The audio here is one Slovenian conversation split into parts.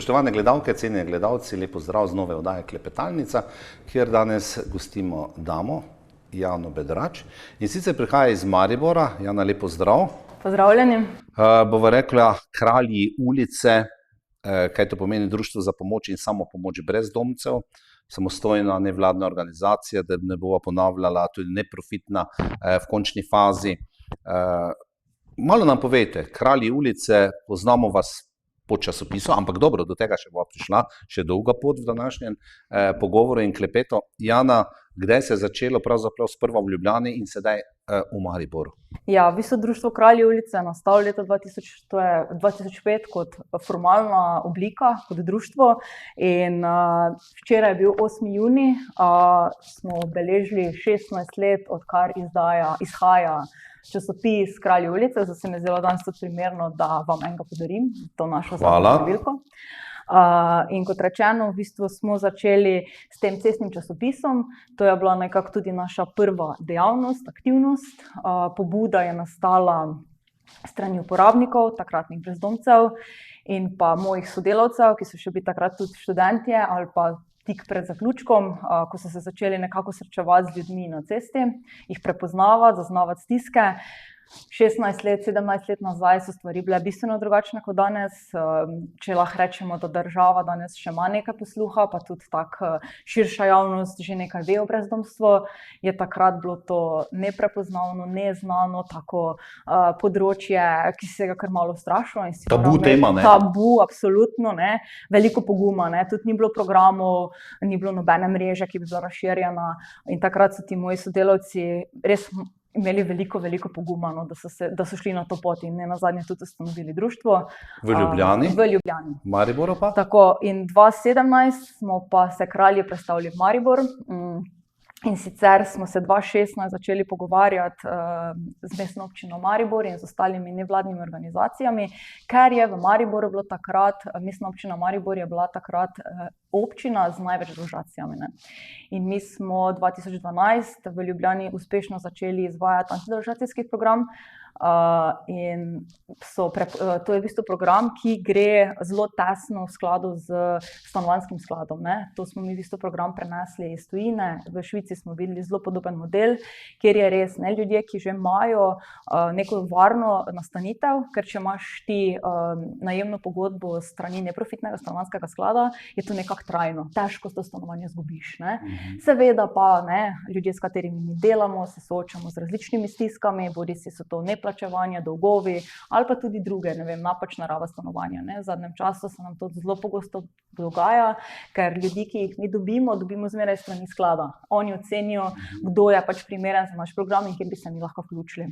Spoštovane gledalke, cenjeni gledalci, lepo zdrav z nove oddaje Klepetalnica, kjer danes gostimo damo, Jano Bedrač. In sicer prihaja iz Maribora. Jana, lepo zdrav. Pozdravljeni. Bova rekla Kralji ulice, kaj to pomeni Društvo za pomoč in samopomoč brezdomcev, samostojna nevladna organizacija, da ne bova ponavljala, tudi neprofitna v končni fazi. Malo nam povejte, Kralji ulice, poznamo vas po časopisu, ampak dobro, do tega še bova prišla, še dolga pot v današnjem pogovoru in klepetu. Jana, kdaj se je začelo pravzaprav sprva v Ljubljani in sedaj v Mariboru? Ja, v bistvu Društvo Kralji ulice je nastalo leta 2005 kot formalna oblika, kot društvo. In včeraj je bil 8. junij, smo obeležili 16 let, odkar izhaja časopis Kralji ulice, zato se mi je zdelo danes tudi primerno, da vam enega podarim, to našo zadnjo številko. In kot rečeno, v bistvu smo začeli s tem cestnim časopisom. To je bila nekako tudi naša prva dejavnost, aktivnost. Pobuda je nastala strani uporabnikov, takratnih brezdomcev in pa mojih sodelavcev, ki so še bili takrat tudi študentje ali pa tik pred zaključkom, ko so se začeli nekako srečevati z ljudmi na cesti, jih prepoznavati, zaznavati stiske. 16 let, 17 let nazaj so stvari bile bistveno drugačne kot danes. Če lahko rečemo, da država danes še ima nekaj posluha, pa tudi širša javnost že nekaj ve o brezdomstvu, je takrat bilo to neprepoznavno, neznano, tako področje, ki se ga kar malo strašilo. Tabu tema, ne? Tabu, absolutno, ne. Veliko poguma, ne. Tudi ni bilo programov, ni bilo nobene mreže, ki bi bila razširjena. In takrat so ti moji sodelavci res imeli veliko poguma, no, da so šli na to pot in nenazadnje tudi ustanovili društvo. V Ljubljani? V Ljubljani. Mariboru pa? Tako, in 2017 smo pa se Kralji prestavili v Maribor. In sicer smo se 2016 začeli pogovarjati z Mestno občino Maribor in z ostalimi nevladnimi organizacijami, ker je v Mariboru bilo takrat, Mestna občina Maribor je bila takrat občina z največ deložacijami, ne. In mi smo 2012 v Ljubljani uspešno začeli izvajati antideložacijski program. In to je v bistvu program, ki gre zelo tesno v skladu z stanovanjskim skladom, ne. To smo mi v bistvu program prenesli iz tujine. V Švici smo videli zelo podoben model, kjer je res, ne, ljudje, ki že imajo neko varno nastanitev, ker če imaš ti najemno pogodbo s strani neprofitnega stanovanjskega sklada, je to nekako trajno. Težko to stanovanje izgubiš, ne. Seveda pa, ne, ljudje, s katerimi mi delamo, se soočamo z različnimi stiskami, bodisi so to neplačevanje, dolgovi ali pa tudi druge, ne vem, napačna raba stanovanja, ne. V zadnjem času se nam to zelo pogosto dogaja, ker ljudi, ki jih mi dobimo zmeraj s strani sklada. Oni ocenijo, kdo je pač primeren za naš program in kjer bi se mi lahko vključili.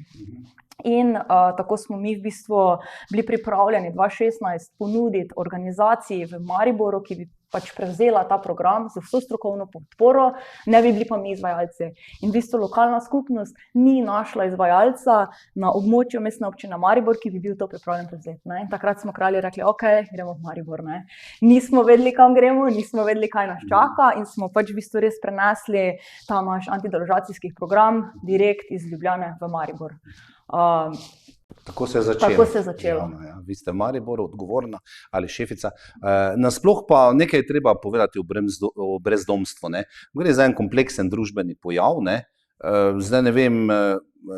In tako smo mi v bistvu bili pripravljeni 2016 ponuditi organizaciji v Mariboru, ki bi pač prevzela ta program z vso strokovno podporo, ne bi bili pa mi izvajalci. In v bistvu lokalna skupnost ni našla izvajalca na območju Mestne občine Maribor, ki bi bil to pripravljen prevzeti, ne. In takrat smo Kralji rekli, okej, gremo v Maribor, ne. Nismo vedeli, kam gremo, nismo vedeli, kaj nas čaka in smo pač v bistvu res prenesli ta naš antideložacijski program direkt iz Ljubljane v Maribor. Tako se je začelo. Tako se je začelo. Ja. Vi ste v Mariboru odgovorna ali šefica. Nasploh pa nekaj je treba povedati o brezdomstvu, ne. Gre za en kompleksen družbeni pojav, ne. Zdaj ne vem,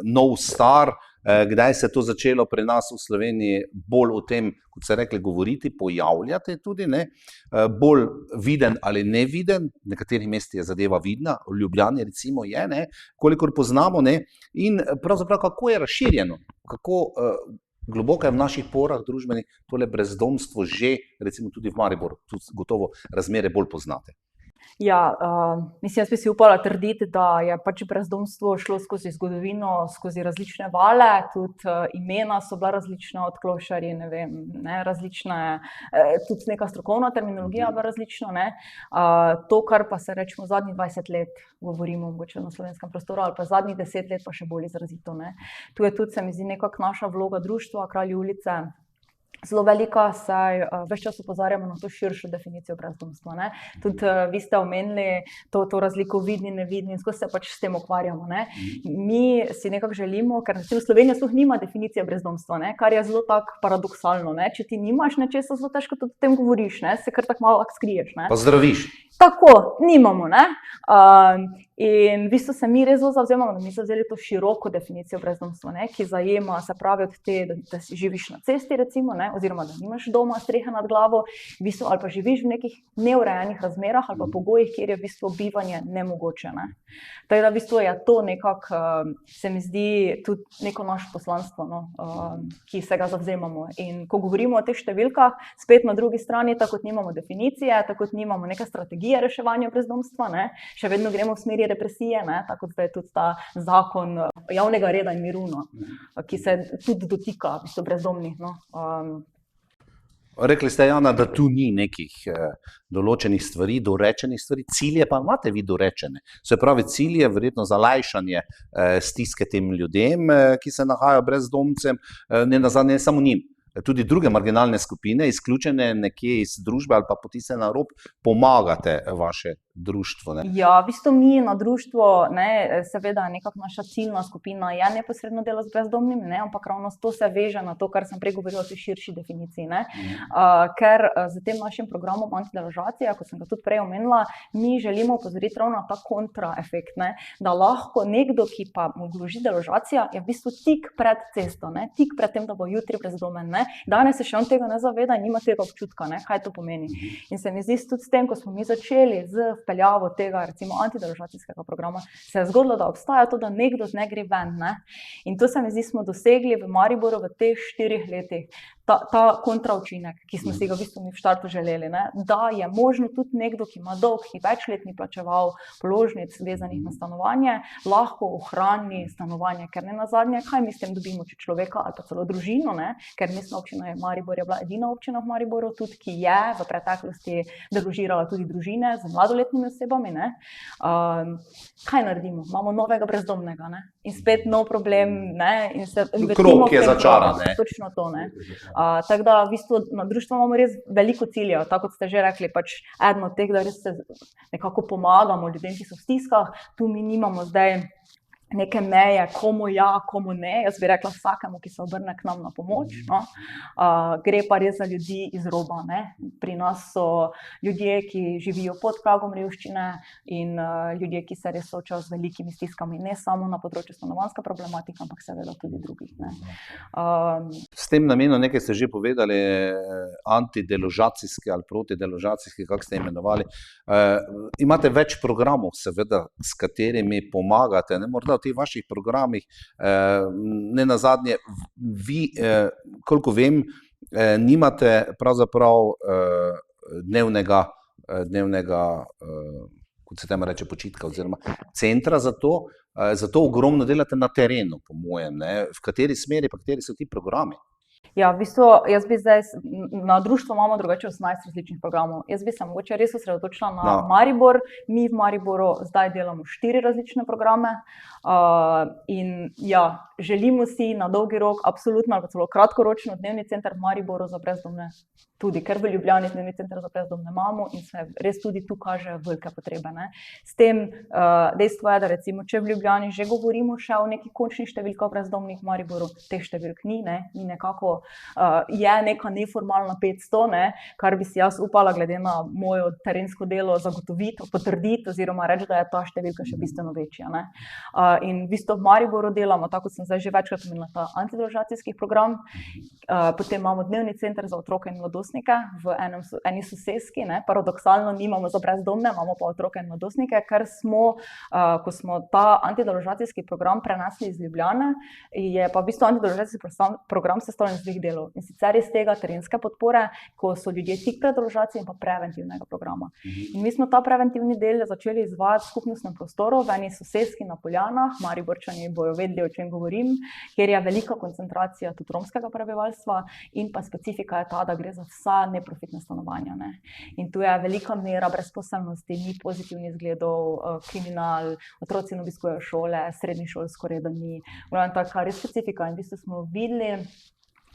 nov, star, kdaj se je to začelo pri nas v Sloveniji bolj o tem, kot se rekli, govoriti, pojavljati tudi, ne. Bolj viden ali neviden, v nekaterih mestih je zadeva vidna, v Ljubljani recimo je, ne, kolikor poznamo, ne. In pravzaprav kako je razširjeno, kako globoko je v naših porah družbenih tole brezdomstvo že, recimo tudi v Mariboru, tudi gotovo razmere bolj poznate. Ja, mislim, jaz bi si upala trditi, da je pač brezdomstvo šlo skozi zgodovino, skozi različne vale, tudi imena so bila različna, odklošarji, ne vem, ne, različne, tudi neka strokovna terminologija bila različna, ne. To, kar pa se rečemo zadnjih 20 let, govorimo mogoče na slovenskem prostoru, ali pa zadnjih 10 let pa še bolj izrazito, ne. Tu je tudi, se mi zdi, nekako naša vloga društva Kralji ulice zelo velika, saj ves čas opozarjamo na to širšo definicijo brezdomstva. Ne? Tudi vi ste omenili to razliko vidni, nevidni in skozi se pač s tem ukvarjamo. Ne? Mi si nekako želimo, ker v Sloveniji sploh nima definicije brezdomstva, ne? Kar je zelo tako paradoksalno. Ne? Če ti nimaš nečesa, zelo težko tudi o tem govoriš, ne? Se kar tako malo skriješ. Ne? Pa zdraviš. Tako, nimamo. Ne? In v bistvu se mi res zelo zavzemamo, da mi smo vzeli to široko definicijo brezdomstva, ne? Ki zajema, se pravi, od te, da si živiš na cesti, recimo, ne? Oziroma da nimaš doma strehe nad glavo, v bistvu, ali pa živiš v nekih neurejenih razmerah ali pa pogojih, kjer je v bistvu bivanje nemogoče. Ne? Tako da v bistvu je to nekako, se mi zdi, tudi neko naše poslanstvo, no? Ki se ga zavzemamo. In ko govorimo o teh številkah, spet na drugi strani, tako kot nimamo definicije, tako kot nimamo neke strategije reševanja brezdomstva, ne? Še vedno gremo v smeri represije, ne? Tako kot zdaj tudi ta zakon javnega reda in miru, no? Ki se tudi dotika v bistvu brezdomnih. No? Rekli ste, Jana, da tu ni nekih določenih stvari, dorečenih stvari, cilje pa imate vi dorečene. Se pravi, cilj je verjetno za lajšanje stiske tem ljudem, ki se nahajajo brezdomcem, ne samo njim. Tudi druge marginalne skupine, izključene nekje iz družbe ali pa potisnjene na rob, pomagate vaše društvo. Ne? Ja, v bistvu mi na društvo, ne, seveda nekako naša ciljna skupina je neposredno delo z brezdomnimi, ne, ampak ravno to se veže na to, kar sem prej govorila o tej širši definiciji. Ne. Ker z tem našim programom antideložacije, kot sem ga tudi prej omenila, mi želimo opozoriti ravno na ta kontraefekt, ne, da lahko nekdo, ki pa mu grozi deložacija, je v bistvu tik pred cesto, ne, tik pred tem, da bo jutri brezdomen. Ne. Danes se še on tega ne zaveda in nima tega občutka, ne, kaj to pomeni. In se mi zdi tudi s tem, ko smo mi začeli z vpeljavo tega, recimo, antideložacijskega programa, se je zgodilo, da obstaja to, da nekdo ne gre ven. Ne? In to se mi zdi, smo dosegli v Mariboru v teh 4 letih. Ta kontraučinek, ki smo si ga v bistvu mi v štartu želeli, ne? Da je možno tudi nekdo, ki ima dolg, ki več let ni plačeval položnic vezanih na stanovanje, lahko ohrani stanovanje, ker ne nazadnje, kaj mi s tem dobimo, če človeka ali pa celo družino, ne? Ker Mestna občina Maribor je bila edina občina v Mariboru, tudi ki je v preteklosti deložirala tudi družine z mladoletnimi osebami. Ne? Kaj naredimo? Imamo novega brezdomnega, ne? In spet nov problem, ne? In se krog je začaran. Točno to, ne? Tako da v bistvu na društvu imamo res veliko ciljev, tako kot ste že rekli, pač eden od teh, da res se nekako pomagamo ljudem, ki so v stiskah. Tu mi nimamo zdaj neke meje, komu ja, komu ne. Jaz bi rekla vsakemu, ki se obrne k nam na pomoč. No? Gre pa res za ljudi iz roba. Ne? Pri nas so ljudje, ki živijo pod pragom revščine in ljudje, ki se res soočajo z velikimi stiskami, ne samo na področju stanovanjske problematike, ampak seveda tudi drugih. Ne? S tem namenom, nekaj ste že povedali, antideložacijski ali protideložacijski, kako ste imenovali, imate več programov, seveda, s katerimi pomagate, ne? Morda v teh vaših programih, ne nazadnje, vi, koliko vem, nimate pravzaprav dnevnega, kot se temu reče, počitka oziroma centra za to, zato ogromno delate na terenu, po mojem, ne? V kateri smeri, pa kateri so ti programi? Ja, v bistvu, jaz bi zdaj, na društvu imamo drugače 18 različnih programov. Jaz bi se mogoče res osredotočila na Maribor. Mi v Mariboru zdaj delamo 4 različne programe in ja, želimo si na dolgi rok, absolutno ali celo kratkoročno dnevni center v Mariboru za brezdomne. Tudi, ker v Ljubljani dnevni center za brezdomne imamo in se res tudi tu kaže velike potrebe. Ne? S tem dejstvo je, da recimo, če v Ljubljani že govorimo še o nekih končnih številkah brezdomnih v Mariboru, teh številk ni, ne? Ni nekako, je neka neformalna 500, ne? Kar bi si jaz upala, glede na mojo terensko delo, zagotoviti, potrditi oziroma reči, da je ta številka še bistveno večja. Ne? In v bistvu v Mariboru delamo, tako sem zdaj že večkrat omenila, ta antideložacijski program, potem imamo dnevni center za otroke in mladostnike v eni soseski, ne? Paradoksalno nimamo za brezdomne, imamo pa otroke in mladostnike, ker smo, ko smo ta antideložacijski program prenesli iz Ljubljane, je pa v bistvu antideložacijski program sestavljen iz 2 delov. In sicer iz tega terenske podpore, ko so ljudje tik pred deložacijo, in pa preventivnega programa. In mi smo ta preventivni del začeli izvajati v skupnostnem prostoru, v eni soseski na Poljanah, Mariborčani bojo vedeli, o čem govorim, kjer je velika koncentracija tudi romskega prebivalstva in pa specifika je ta, da gre za vsa neprofitna stanovanja. Ne? In tu je velika mera brezposelnosti, ni pozitivnih izgledov, kriminal, otroci ne obiskujejo šole, srednjih šol skoraj da ni. To je res specifika in v bistvu smo videli,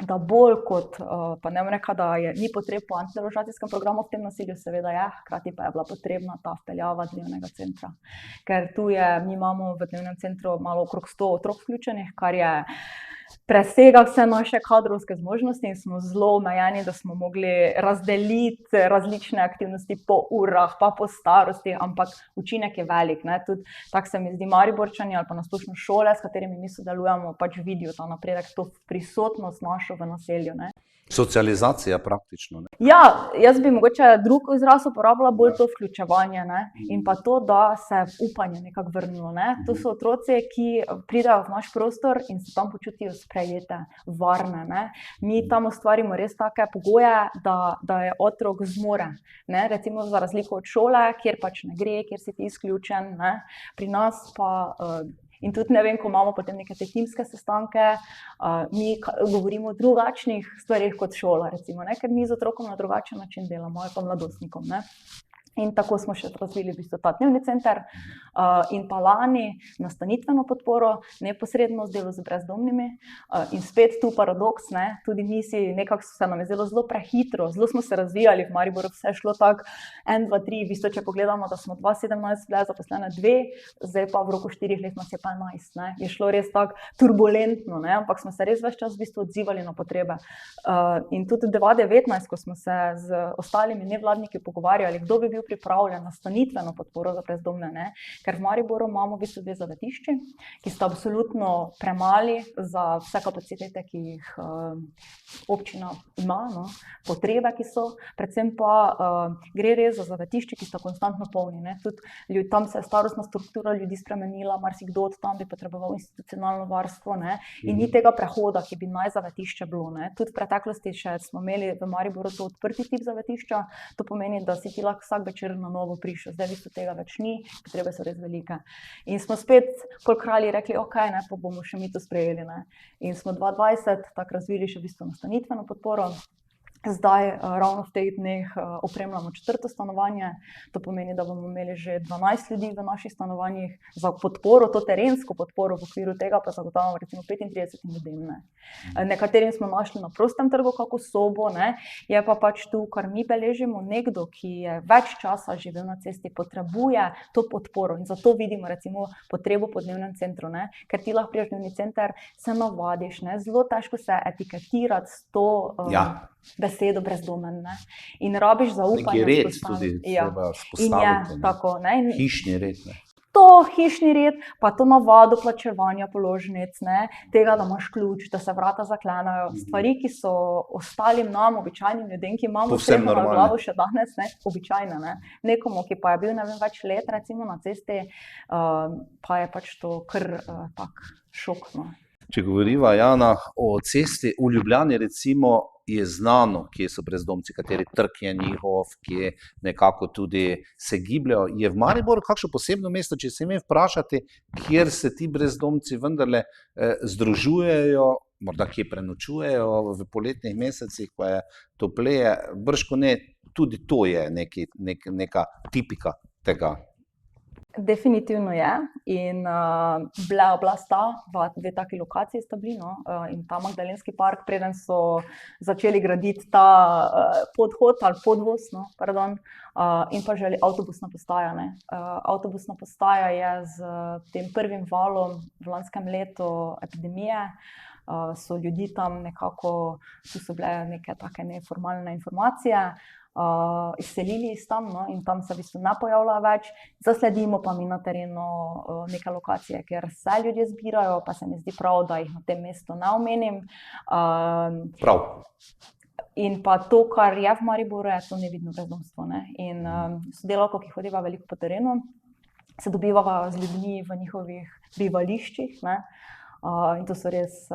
da bolj kot, pa ne bom rekla, da ni potreb po antideložacijskem programu v tem naselju, seveda je, hkrati pa je bila potrebna ta vpeljava dnevnega centra. Ker mi imamo v dnevnem centru malo okrog 100 otrok vključenih, kar je presega vse naše kadrovske zmožnosti in smo zelo omejeni, da smo mogli razdeliti različne aktivnosti po urah, pa po starosti, ampak učinek je velik, ne. Tudi tako se mi zdi, Mariborčani ali pa na splošno šole, s katerimi mi sodelujemo, pač vidijo ta napredek, to prisotnost našo v naselju, ne. Socializacija praktično, ne? Ja, jaz bi mogoče drug izraz uporabila, bolj to vključevanje, ne, in pa to, da se upanje nekako vrnilo, ne. To so otroci, ki pridejo v naš prostor in se tam počutijo sprejete, varne, ne. Mi tam ustvarimo res take pogoje, da je otrok zmoren, ne, recimo za razliko od šole, kjer pač ne gre, kjer si ti izključen, ne. Pri nas pa in tudi ne vem, ko imamo potem neke te timske sestanke, mi govorimo o drugačnih stvareh kot šola, recimo, ne, ker mi z otrokom na drugačen način delamo, ali pa mladostnikom, ne. In tako smo še razvili v bistvu ta dnevni center, in pa lani nastanitveno podporo, neposredno z delo z brezdomnimi, in spet tu paradoks, ne, tudi mi nekako se nam je zdelo zelo prehitro, zelo smo se razvijali v Mariboru, vse šlo tako 1, 2, 3, v bistvu, če pogledamo, da smo 2017 bile zaposlene 2, zdaj pa v roku 4 let nas je pa 11, ne, je šlo res tako turbulentno, ne, ampak smo se res ves čas v bistvu odzivali na potrebe. In tudi 2019, ko smo se z ostalimi nevladniki pogovarjali, kdo bi bil pripravljen na nastanitveno podporo za brezdomne, ne? Ker v Mariboru imamo v bistvu 2 zavetišči, ki sta absolutno premali za vse kapacitete, ki jih občina ima, no? Potrebe, ki so, predvsem pa gre res za zavetišči, ki sta konstantno polni, ne? Tudi tam se je starostna struktura ljudi spremenila, marsikdo od tam bi potreboval institucionalno varstvo, ne? In ni tega prehoda, ki bi naj zavetišče bilo, ne? Tudi v preteklosti še smo imeli v Mariboru to odprti tip zavetišča, to pomeni, da si ti lahko vsak večer na novo prišel, zdaj v bistvu tega več ni, potrebe so res velike. In smo spet pol kralji rekli, okej, ne, pa bomo še mi to sprejeli, ne. In smo 2020 tako razvili še v bistvu nastanitveno podporo. Zdaj ravno v teh dneh opremljamo 4. stanovanje, to pomeni, da bomo imeli že 12 ljudi v naših stanovanjih za podporo, to terensko podporo, v okviru tega pa zagotavljamo recimo 35 ljudem, ne. Nekaterim smo našli na prostem trgu kako sobo, ne, je pa pač tu, kar mi beležimo, nekdo, ki je več časa živel na cesti, potrebuje to podporo in zato vidimo recimo potrebo po dnevnem centru, ne, ker ti lahko prideš v dnevni center, se navadiš, ne, zelo težko se etiketirati s to besedo brezdomen, ne, in rabiš zaupanje. Neki red tudi treba vzpostaviti, ne. Tako, ne. Hišni red, ne. To hišni red, pa to navado plačevanja položnic, ne, tega, da imaš ključ, da se vrata zaklenajo, stvari, ki so ostalim nam, običajnim ljudem, ki imamo streho nad glavo še danes, ne, običajne, ne. Nekomu, ki pa je bil, ne vem, več let recimo na cesti, pa je pač to kar tak šok, no. Če govoriva, Jana, o cesti, v Ljubljani recimo je znano, kje so brezdomci, kateri trg je njihov, kje nekako tudi se gibljajo. Je v Mariboru kakšno posebno mesto, če se ime vprašati, kjer se ti brezdomci vendarle združujejo, morda kje prenočujejo v poletnih mesecih, ko je topleje, bržkone tudi to je neka tipika tega. Definitivno je in bila sta, 2 taki lokaciji sta bili, no, in ta Magdalenski park, preden so začeli graditi ta podhod ali podvoz, no, pardon, in pa že avtobusna postaja, ne. Avtobusna postaja je z tem prvim valom v lanskem letu epidemije, so ljudi tam nekako, tu so bile neke take neformalne informacije, izselili iz tam, no, in tam se v bistvu ne pojavljajo več, zasledimo pa mi na terenu neke lokacije, kjer se ljudje zbirajo, pa se mi zdi prav, da jih na tem mestu ne omenim. Prav. In pa to, kar je v Mariboru, je to nevidno brezdomstvo, ne, in sodelavko, ki hodiva veliko po terenu, se dobivava z ljudmi v njihovih bivališčih, ne, in to so res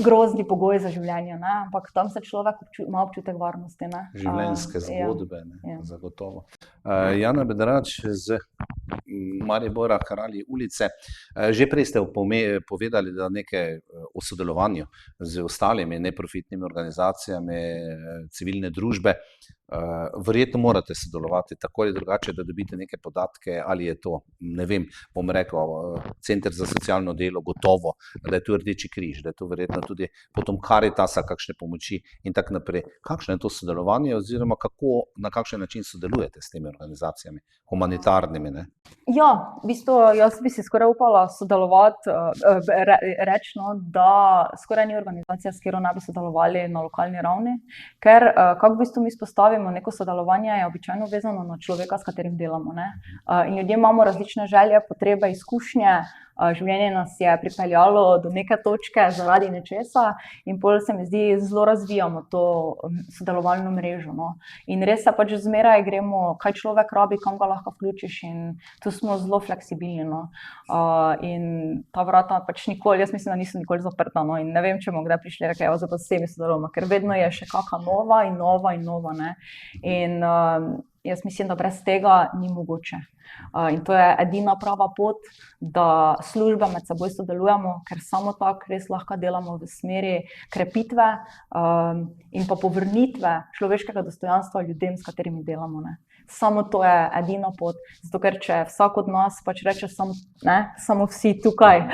grozni pogoji za življenje, ne, ampak tam se človek ima občutek varnosti, ne. Življenjske zgodbe, ne, zagotovo. Jana Bedrač z Maribora, Kralji ulice. Že prej ste povedali, da nekaj o sodelovanju z ostalimi neprofitnimi organizacijami civilne družbe. Verjetno morate sodelovati tako ali drugače, da dobite neke podatke, ali je to, ne vem, bom rekel, Center za socialno delo, gotovo, da je to Rdeči križ, da je to verjetno tudi potom Karitasa, kakšne pomoči in tako naprej. Kakšno je to sodelovanje oziroma na kakšen način sodelujete s temi organizacijami, humanitarnimi, ne? Ja, v bistvu jaz bi si skoraj upala sodelovati, rečno, da skoraj ni organizacija, s katero ne bi sodelovali na lokalni ravni, ker kako v bistvu mi spostavimo neko sodelovanje, je običajno vezano na človeka, s katerim delamo, ne. In ljudje imamo različne želje, potrebe, izkušnje, življenje nas je pripeljalo do neke točke zaradi nečesa in pol se mi zdi, zelo razvijamo to sodelovalno mrežo, no. In res se pač zmeraj gremo, kaj človek rabi, kam ga lahko vključiš, in tu smo zelo fleksibilni, no. In ta vrata pač nikoli, jaz mislim, da niso nikoli zaprta, no, in ne vem, če bomo kdaj prišli, rekli, evo, zdaj pa s temi sodelujemo, ker vedno je še kakšna nova in nova in nova, ne. In jaz mislim, da brez tega ni mogoče. In to je edina prava pot, da službe med seboj sodelujemo, ker samo tako res lahko delamo v smeri krepitve in pa povrnitve človeškega dostojanstva ljudem, s katerimi delamo, ne. Samo to je edina pot, zato ker če vsak od nas pač reče samo vsi tukaj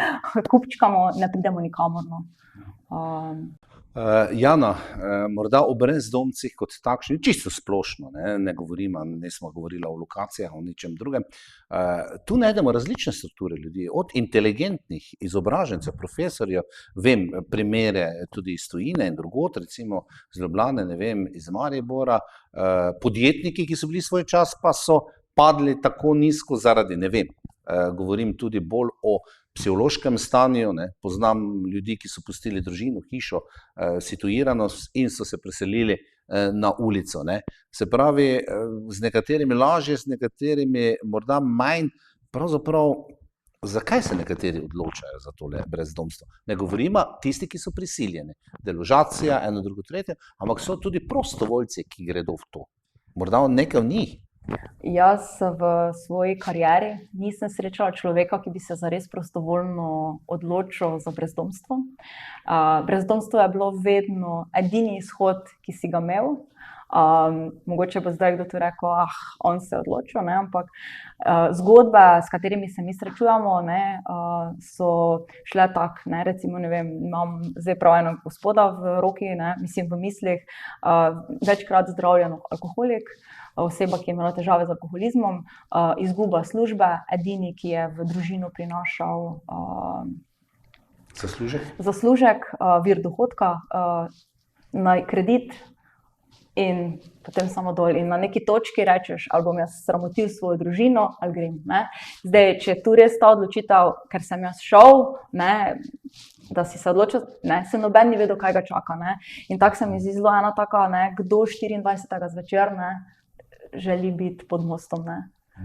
kupčkamo, ne pridemo nikamor, no. Jana, morda o brezdomcih kot takšni, čisto splošno, ne smo govorili o lokacijah, o ničem drugem. Tu najdemo različne strukture ljudi, od inteligentnih izobražencev, profesorjev, vem primere tudi iz tujine in drugod, recimo iz Ljubljane, ne vem, iz Maribora, podjetniki, ki so bili svoj čas, pa so padli tako nizko zaradi, ne vem, govorim tudi bolj o psihološkem stanju, ne. Poznam ljudi, ki so pustili družino, hišo, situiranost in so se preselili na ulico, ne. Se pravi, z nekaterimi lažje, z nekaterimi morda manj, pravzaprav, zakaj se nekateri odločajo za tole brezdomstvo? Ne govorimo tisti, ki so prisiljeni, deložacija, eno, drugo, tretje, ampak so tudi prostovoljci, ki gredo v to. Morda nekaj v njih. Jaz v svoji karieri nisem srečala človeka, ki bi se zares prostovoljno odločil za brezdomstvo. Brezdomstvo je bilo vedno edini izhod, ki si ga imel. Mogoče bo zdaj kdo tu rekel, on se je odločil, ne, ampak zgodbe, s katerimi se mi srečujemo, ne, so šle tako, ne, recimo, ne vem, imam zdaj prav eno gospoda v roki, ne, mislim v mislih, večkrat zdravljen alkoholik, oseba, ki je imela težave z alkoholizmom, izguba službe, edini, ki je v družino prinašal zaslužek, vir dohodka, na kredit in potem samo dol. In na neki točki rečeš, ali bom jaz sramotil svojo družino, ali grem, ne. Zdaj, če je tu res ta odločitev, ker sem jaz šel, ne, da si se odločil, ne, se noben ni vedel, kaj ga čaka, ne. In tako se mi zdi zelo ena taka, ne, kdo 24. zvečer, ne, želi biti pod mostom, ne.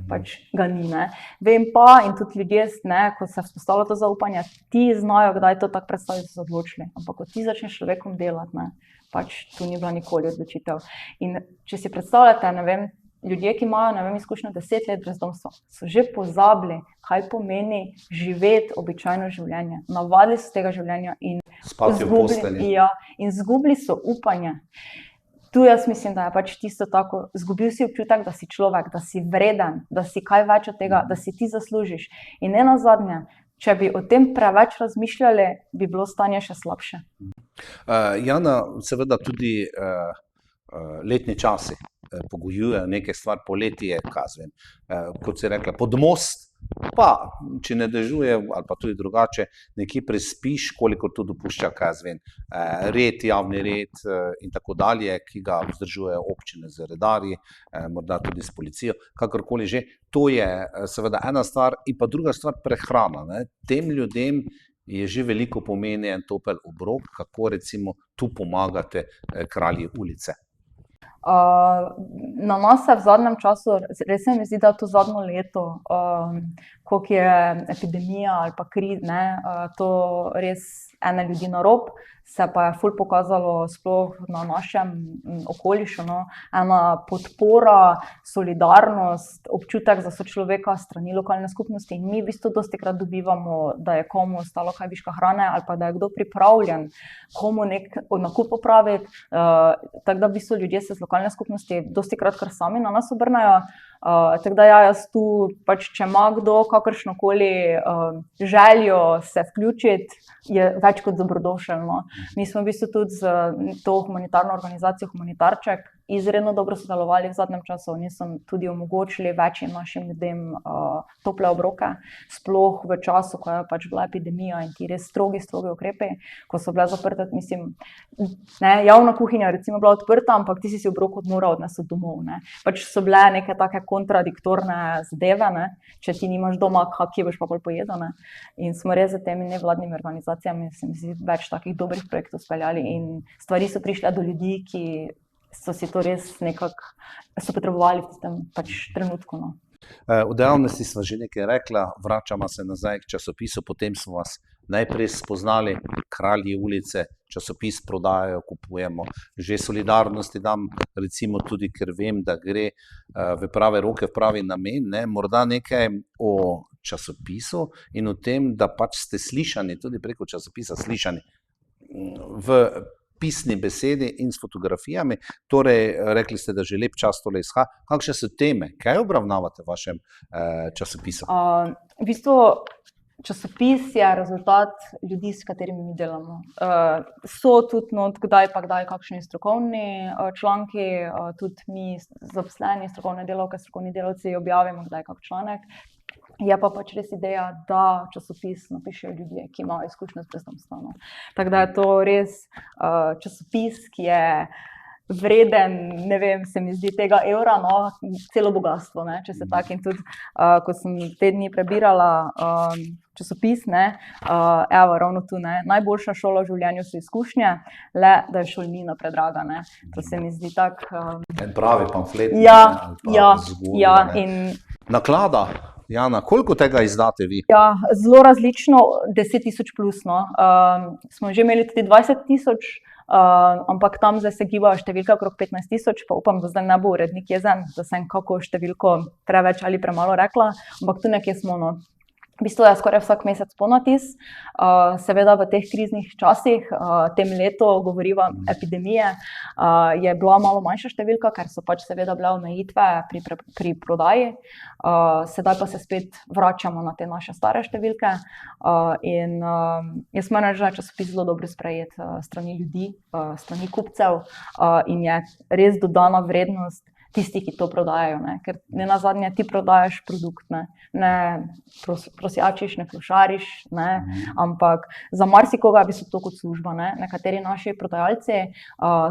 Pač ga ni, ne. Vem pa, in tudi ljudje, ne, ko se vzpostavlja to zaupanje, ti znajo, kdaj to tako predstaviti, so se odločili. Ampak ko ti začneš človekom delati, ne, pač tu ni bila nikoli odločitev. In če si predstavljate, ne vem, ljudje, ki imajo, ne vem, izkušnjo 10 let brezdomstva, so že pozabili, kaj pomeni živeti običajno življenje. Navadili so tega življenja in izgubili so upanje. Tu jaz mislim, da je pač tisto tako, izgubil si občutek, da si človek, da si vreden, da si kaj več od tega, da si ti zaslužiš. In nenazadnje, če bi o tem preveč razmišljali, bi bilo stanje še slabše. Jana, seveda tudi letni časi pogojujejo nekaj stvar, poletje, kazvem, kot si rekla, pod most, pa če ne dežuje, ali pa tudi drugače, nekje prespiš, kolikor to dopušča, kazvem, red, javni red in tako dalje, ki ga vzdržujejo občine z redarji, morda tudi s policijo, kakorkoli že. To je seveda ena stvar in pa druga stvar prehrana, ne. Tem ljudem je že veliko pomeni en topel obrok, kako recimo tu pomagate Kralji ulice. Na nas se v zadnjem času, res se mi zdi, da to zadnje leto, koliko je epidemija ali pa kriz, ne, to res ene ljudi na rob, se pa je ful pokazalo sploh na našem okolišu, no, ena podpora, solidarnost, občutek za sočloveka strani lokalne skupnosti. In mi v bistvu dostikrat dobivamo, da je komu ostalo kaj viška hrane ali pa da je kdo pripravljen komu nek nakup opraviti. Tako da v bistvu ljudje se z lokalne skupnosti dostikrat kar sami na nas obrnejo. Tako da jaz tu, pač, če ima kdo kakršnokoli željo se vključiti, je več kot dobrodošelno. Mi smo v bistvu tudi z to humanitarno organizacijo Humanitarček izredno dobro sodelovali v zadnjem času. Oni so tudi omogočili večjim našim ljudem tople obroke, sploh v času, ko je pač bila epidemija in ti res strogi ukrepi, ko so bile zaprte, mislim, ne, javna kuhinja recimo bila odprta, ampak ti si obrok moral odnesel domov, ne. Pač so bile neke take kontradiktorne zadeve, ne, če ti nimaš doma, kje boš pa bolj pojedel, ne. In smo res z temi nevladnimi organizacijami, se mi zdi, več takih dobrih projektov speljali in stvari so prišle do ljudi, ki so si to res nekako, so potrebovali v tistem pač trenutku, no. O dejavnosti sva že nekaj rekla, vračamo se nazaj k časopisu, potem smo vas najprej spoznali, Kralji ulice, časopis prodajajo, kupujemo. Že solidarnosti dam, recimo tudi, ker vem, da gre v prave roke, v pravi namen, ne? Morda nekaj o časopisu in o tem, da pač ste slišani, tudi preko časopisa slišani v pisni besedi in s fotografijami. Torej, rekli ste, da že lep čas tole izhaja. Kakšne so teme? Kaj obravnavate v vašem časopisu? V bistvu časopis je rezultat ljudi, s katerimi mi delamo. So tudi kdaj kakšni strokovni članki, tudi mi zaposleni, strokovne delavke, strokovni delavci objavimo kdaj kak članek. Je pa pač res ideja, da časopis napišejo ljudje, ki imajo izkušnjo s brezdomstvom. Tako da je to res časopis, ki je vreden, ne vem, se mi zdi tega evra, no, celo bogatstvo, ne, če se tako. In tudi, ko sem te dni prebirala časopis, ne, evo, ravno tu, ne, najboljša šola v življenju so izkušnje, le da je šolnina predraga, ne. To se mi zdi tako. En pravi pamflet. Ja, in naklada. Jana, koliko tega izdate vi? Ja, zelo različno, 10.000 plus, no. Smo že imeli tudi 20.000, ampak tam zdaj se giba številka okrog 15.000, pa upam, da zdaj ne bo urednik jezen, da sem kako številko preveč ali premalo rekla, ampak tu nekje smo, no. V bistvu je skoraj vsak mesec ponatis, seveda v teh kriznih časih, tem letu, govoriva epidemije, je bila malo manjša številka, ker so pač seveda bile omejitve pri prodaji, sedaj pa se spet vračamo na te naše stare številke in jaz moram reči, da je časopis zelo dobro sprejet strani ljudi, strani kupcev in je res dodana vrednost tisti, ki to prodajajo, ne, ker nenazadnje ti prodajaš produkt, ne prosjačiš, ne klošariš, ne, ampak za marsikoga bi se to kot služba, ne, nekateri naši prodajalci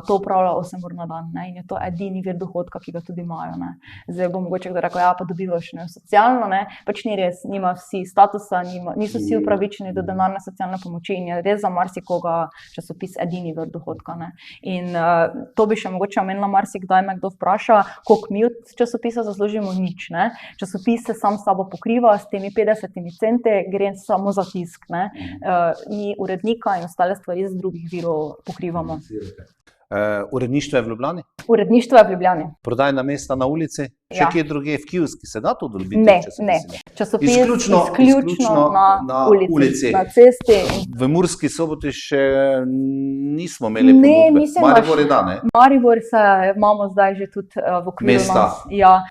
to opravljajo 8 ur na dan, ne, in je to edini vir dohodka, ki ga tudi imajo, ne. Zdaj bo mogoče kdo rekel, ja, pa dobivaš, ne, socialno, ne, pač ni res, nima vsi statusa, niso vsi upravičeni do denarne socialne pomoči in je res za marsikoga časopis edini vir dohodka, ne. In to bi še mogoče omenila, marsikdaj me kdo vpraša, koliko mi od časopisa zaslužimo, nič, ne. Časopis se sam s sabo pokriva, s temi 50 centi gre samo za tisk, ne. Mi urednika in ostale stvari z drugih virov pokrivamo. Uredništvo je v Ljubljani? Uredništvo je v Ljubljani. Prodajna mesta na ulici? Še kje drugje v kioski? Se da to dobiti? Ne. Časopis izključno na ulici, na cesti. V Murski Soboti še nismo imeli ponudbe. Maribor je da, ne? Maribor imamo zdaj že tudi v okviru mesta,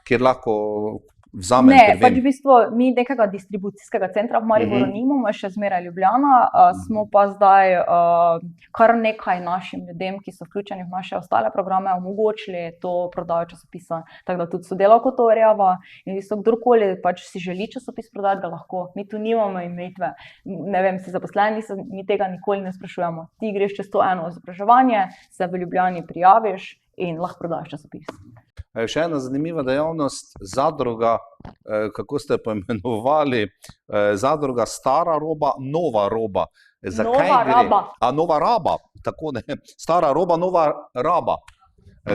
kjer lahko vzamem. Ne, pač v bistvu mi nekega distribucijskega centra v Mariboru nimamo, še zmeraj Ljubljana, smo pa zdaj kar nekaj našim ljudem, ki so vključeni v naše ostale programe, omogočili to prodajo časopisa. Tako da tudi sodelavko to urejava in v bistvu kdorkoli pač si želi časopis prodati, ga lahko. Mi tu nimamo omejitve. Ne vem, si zaposleni, mi tega nikoli ne sprašujemo. Ti greš čez to eno izobraževanje, se v Ljubljani prijaviš in lahko prodaš časopis. Še ena zanimiva dejavnost, zadruga, kako ste poimenovali, zadruga stara roba, nova roba. Zakaj nova gre? Raba. Nova raba, tako ne, stara roba, nova raba.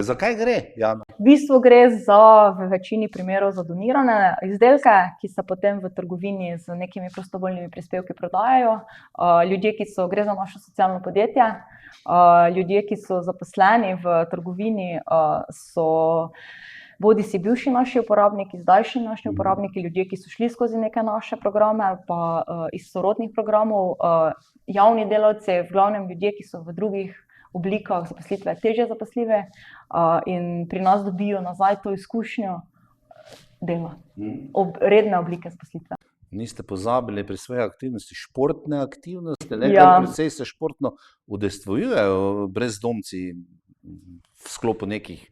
Zakaj gre, Jana? V bistvu gre za, v večini primerov, za donirane izdelke, ki se potem v trgovini z nekimi prostovoljnimi prispevki prodajajo. Ljudje, gre za naše socialno podjetje, ljudje, ki so zaposleni v trgovini, so bodisi bivši naši uporabniki, zdajšnji naši uporabniki, ljudje, ki so šli skozi neke naše programe, pa iz sorodnih programov, javni delavci, v glavnem ljudje, ki so v drugih oblikah zaposlitve težje zaposljive, in pri nas dobijo nazaj to izkušnjo dela, redne oblike zaposlitve. Niste pozabili pri svoji aktivnosti, športne aktivnosti, precej se športno udejstvujejo brezdomci v sklopu nekih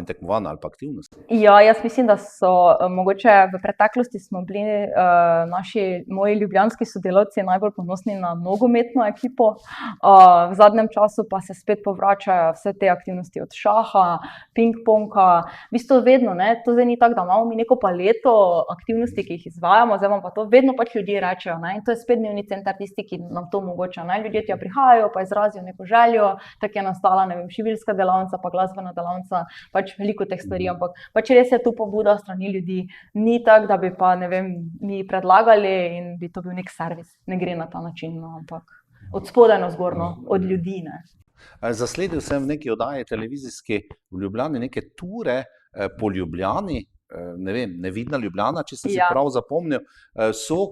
tekmovanj ali pa aktivnosti? Ja, jaz mislim, da so mogoče v preteklosti smo bili moji ljubljanski sodelavci najbolj ponosni na nogometno ekipo. V zadnjem času pa se spet povračajo vse te aktivnosti od šaha, ping-ponga. V bistvu vedno, to zdaj ni tako, da imamo mi neko paleto aktivnosti, ki jih izvajamo, zdaj vam pa to vedno pač ljudje rečejo, in to je spet dnevni center tisti, ki nam to omogoča. Ljudje tja prihajajo, pa izrazijo neko željo, tako je nastala, šiviljska delavnica, pa glasbena delavnica, pač veliko teh stvari, ampak pač res je tu pobuda strani ljudi. Ni tako, da bi pa, mi predlagali in bi to bil nek servis. Ne gre na ta način, ampak od spodaj navzgor, od ljudi. Zasledil sem v neki oddaji televizijski v Ljubljani neke ture po Ljubljani, Nevidna Ljubljana, če sem si prav zapomnil,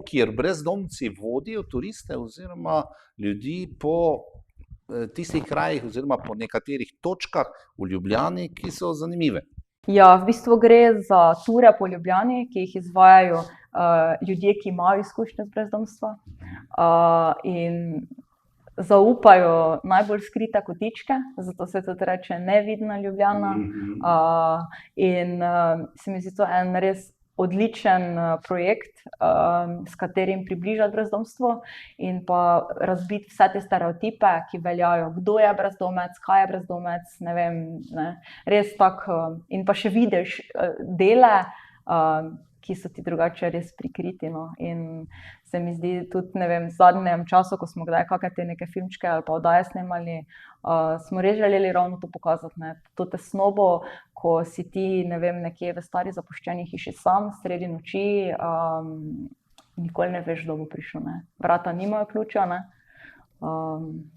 kjer brezdomci vodijo turiste oziroma ljudi po tistih krajih oziroma po nekaterih točkah v Ljubljani, ki so zanimive. Ja, v bistvu gre za ture po Ljubljani, ki jih izvajajo ljudje, ki imajo izkušnje z brezdomstva in zaupajo najbolj skrite kotičke, zato se tudi reče Nevidna Ljubljana. In se mi zdi to en res odličen projekt, s katerim približati brezdomstvo in pa razbiti vse te stereotipe, ki veljajo, kdo je brezdomec, kaj je brezdomec, res tako. In pa še vidiš dele, ki so ti drugače res prikriti. In se mi zdi tudi, v zadnjem času, ko smo kdaj kakšne te neke filmčke ali pa oddaje snemali, smo res želeli ravno to pokazati, to tesnobo, ko si ti, nekje v stari zapuščeni hiši sam, sredi noči, nikoli ne veš, kdo bo prišel, Vrata nimajo ključa,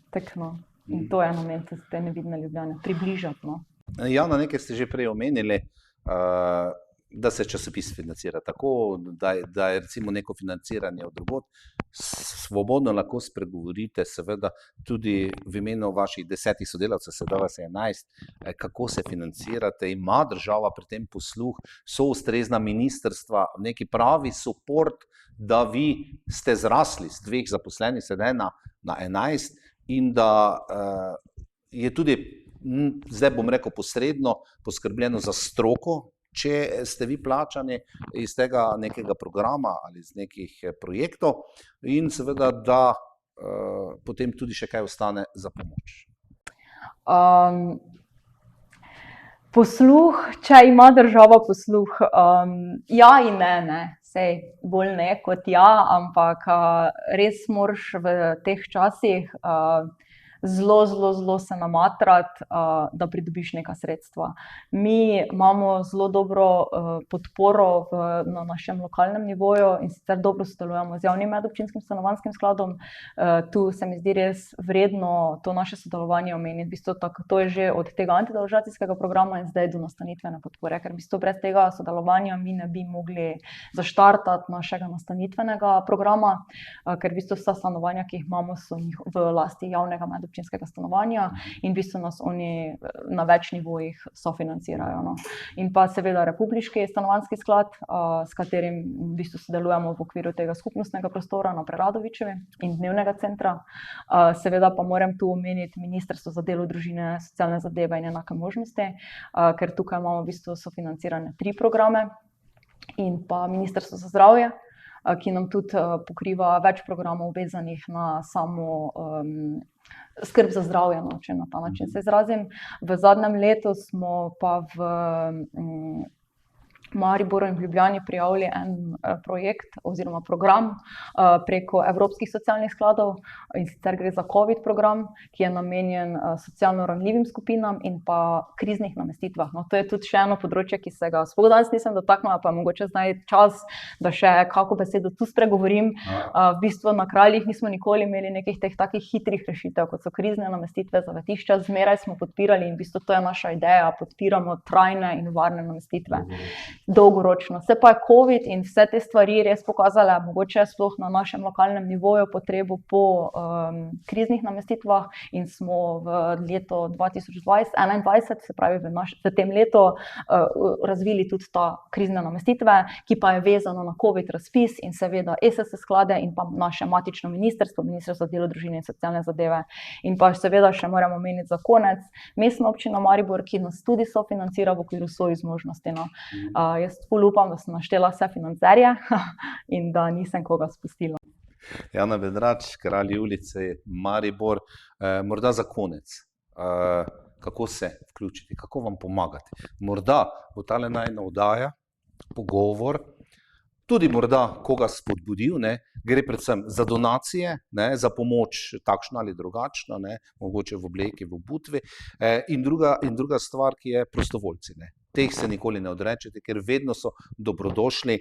tako, in to je namen te Nevidne Ljubljane, približati, Jana, nekaj ste že prej omenili, da se časopis financira tako, da je recimo neko financiranje od drugod. Svobodno lahko spregovorite, seveda tudi v imenu vaših 10 sodelavcev, sedaj vas je 11, kako se financirate, ima država pri tem posluh, so ustrezna ministrstva, neki pravi support, da vi ste zrasli z 2 zaposlenih sedaj na 11 in da je tudi, zdaj bom rekel posredno, poskrbljeno za stroko, če ste vi plačani iz tega nekega programa ali iz nekih projektov in seveda, da potem tudi še kaj ostane za pomoč. Posluh, če ima država posluh, ja in ne, sej bolj ne kot ja, ampak res moraš v teh časih zelo se namatrati, da pridobiš neka sredstva. Mi imamo zelo dobro podporo na našem lokalnem nivoju in sicer dobro sodelujemo z javnim medobčinskim stanovanjskim skladom. Tu se mi zdi res vredno to naše sodelovanje omeniti. V bistvu to je že od tega antideložacijskega programa in zdaj do nastanitvene podpore, ker v bistvu brez tega sodelovanja mi ne bi mogli zaštartati našega nastanitvenega programa, ker v bistvu vsa stanovanja, ki jih imamo, so v lasti javnega medobčinskega stanovanja in v bistvu nas oni na več nivojih sofinancirajo. In pa seveda republiški stanovanjski sklad, s katerim v bistvu sodelujemo v okviru tega skupnostnega prostora na Preradovičevi in dnevnega centra. Seveda pa moram tu omeniti Ministrstvo za delo, družine, socialne zadeve in enake možnosti, ker tukaj imamo v bistvu sofinancirane 3 programe in pa Ministrstvo za zdravje, ki nam tudi pokriva več programov vezanih na samo skrb za zdravje, če na ta način se izrazim. V zadnjem letu smo pa Mariboru in v Ljubljani prijavili en projekt oziroma program preko evropskih socialnih skladov, in sicer gre za COVID program, ki je namenjen socialno ranljivim skupinam in pa kriznih namestitvah. No, to je tudi še eno področje, ki se ga sploh danes nisem dotaknila, pa mogoče zdaj čas, da še kako besedo tu spregovorim. V bistvu na Kraljih nismo nikoli imeli nekih teh takih hitrih rešitev, kot so krizne namestitve, zavetišča, zmeraj smo podpirali in v bistvu to je naša ideja, podpiramo trajne in varne namestitve. Dolgoročno. Se pa je COVID in vse te stvari res pokazale, mogoče sploh na našem lokalnem nivoju, potrebo po kriznih namestitvah in smo v letu 2021, se pravi v tem letu, razvili tudi ta krizne namestitve, ki pa je vezano na COVID razpis in seveda ESS sklade in pa naše matično ministrstvo, Ministrstvo za delo, družino in socialne zadeve. In pa seveda še moramo omeniti za konec Mestna občina Maribor, ki nas tudi sofinancira v okviru svojih zmožnosti. No. Jaz upam, da sem naštela vse financerje in da nisem koga spustila. Jana Bedrač, Kralji ulice, Maribor. Morda za konec, kako se vključiti, kako vam pomagati? Morda bo tale najina oddaja, pogovor, tudi morda koga spodbudil, ne? Gre predvsem za donacije, ne? Za pomoč takšna ali drugačna, ne? Mogoče v obleki, v obutvi. In druga stvar, ki je prostovoljci. Ne? Teh se nikoli ne odrečete, ker vedno so dobrodošli,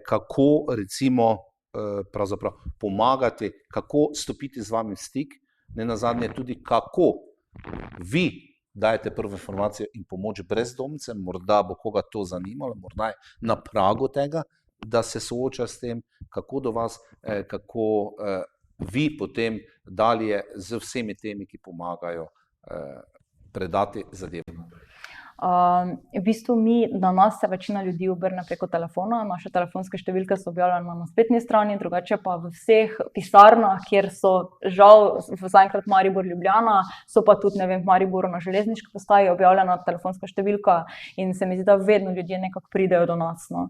kako recimo pravzaprav pomagati, kako stopiti z vami v stik, ne nazadnje tudi kako vi dajete prvo informacijo in pomoč brezdomcem, morda bo koga to zanimalo, morda je na pragu tega, da se sooča s tem, kako do vas, kako vi potem dalje z vsemi temi, ki pomagajo, predati zadevo. V bistvu na nas se večina ljudi obrne preko telefona, naše telefonske številke so objavljene na spletni strani, drugače pa v vseh pisarnah, kjer so žal zaenkrat Maribor, Ljubljana, so pa tudi, ne vem, v Mariboru na železniški postaji objavljena telefonska številka in se mi zdi, da vedno ljudje nekako pridejo do nas. No.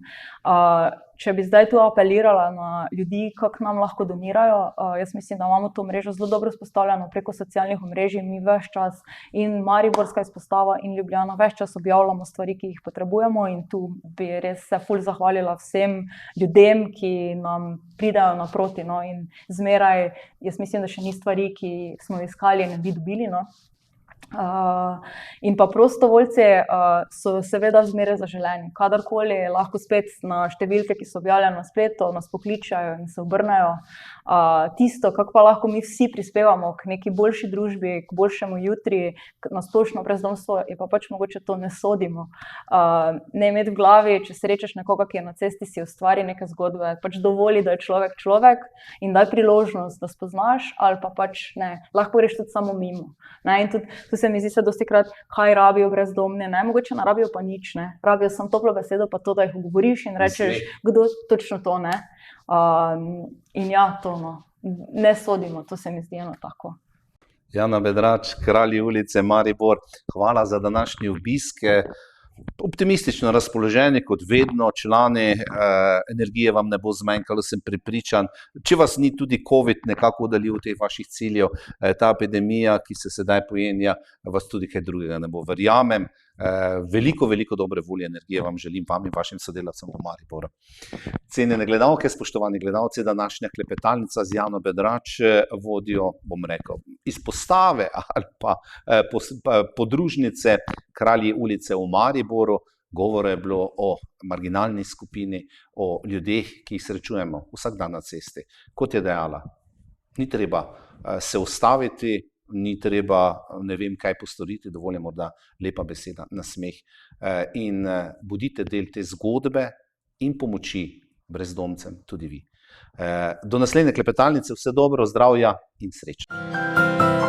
Če bi zdaj tu apelirala na ljudi, kako nam lahko donirajo, jaz mislim, da imamo to mrežo zelo dobro vzpostavljeno preko socialnih omrežij, mi ves čas in Mariborska izpostava in Ljubljana ves čas objavljamo stvari, ki jih potrebujemo in tu bi res se ful zahvalila vsem ljudem, ki nam pridajo naproti, no, in zmeraj, jaz mislim, da še ni stvari, ki smo iskali in ne bi dobili, no. In pa prostovoljci so seveda zmeraj zaželeni. Kadarkoli lahko spet na številke, ki so objavljene na spletu, nas pokličajo in se obrnejo. Tisto, kako pa lahko mi vsi prispevamo k neki boljši družbi, k boljšemu jutri, na splošno brezdomstvo, je pa pač mogoče to ne sodimo. Ne imeti v glavi, če srečaš nekoga, ki je na cesti, si ustvari neke zgodbe, pač dovoli, da je človek in daj priložnost, da spoznaš, ali pa pač ne, lahko greš tudi samo mimo. Ne, in tudi tu se mi zdi se dostikrat, kaj rabijo brezdomni, ne, mogoče ne rabijo pa nič, ne, rabijo samo toplo besedo, pa to, da jih ogovoriš in rečeš, kdo točno to, ne. In ja, to, no, ne sodimo, to se mi zdi eno tako. Jana Bedrač, Kralji ulice, Maribor, hvala za današnji obisk. Optimistično razpoloženi, kot vedno, člani, energije vam ne bo zmanjkalo, sem prepričan. Če vas ni tudi COVID nekako oddaljil teh vaših ciljev, ta epidemija, ki se sedaj pojenja, vas tudi kaj drugega ne bo. Verjamem, veliko dobre volje, energije vam želim, vam in vašim sodelavcem v Mariboru. Cenjene gledalke, spoštovani gledalci, današnja klepetalnica z Jano Bedrač vodijo, bom rekel, izpostave ali pa podružnice Kralji ulice v Mariboru. Govora je bilo o marginalni skupini, o ljudeh, ki jih srečujemo vsak dan na cesti. Kot je dejala, ni treba se ustaviti, ni treba ne vem kaj postoriti, dovolj je morda lepa beseda, nasmeh. In bodite del te zgodbe in pomoči brezdomcem tudi vi. Do naslednje klepetalnice, vse dobro, zdravja in srečno.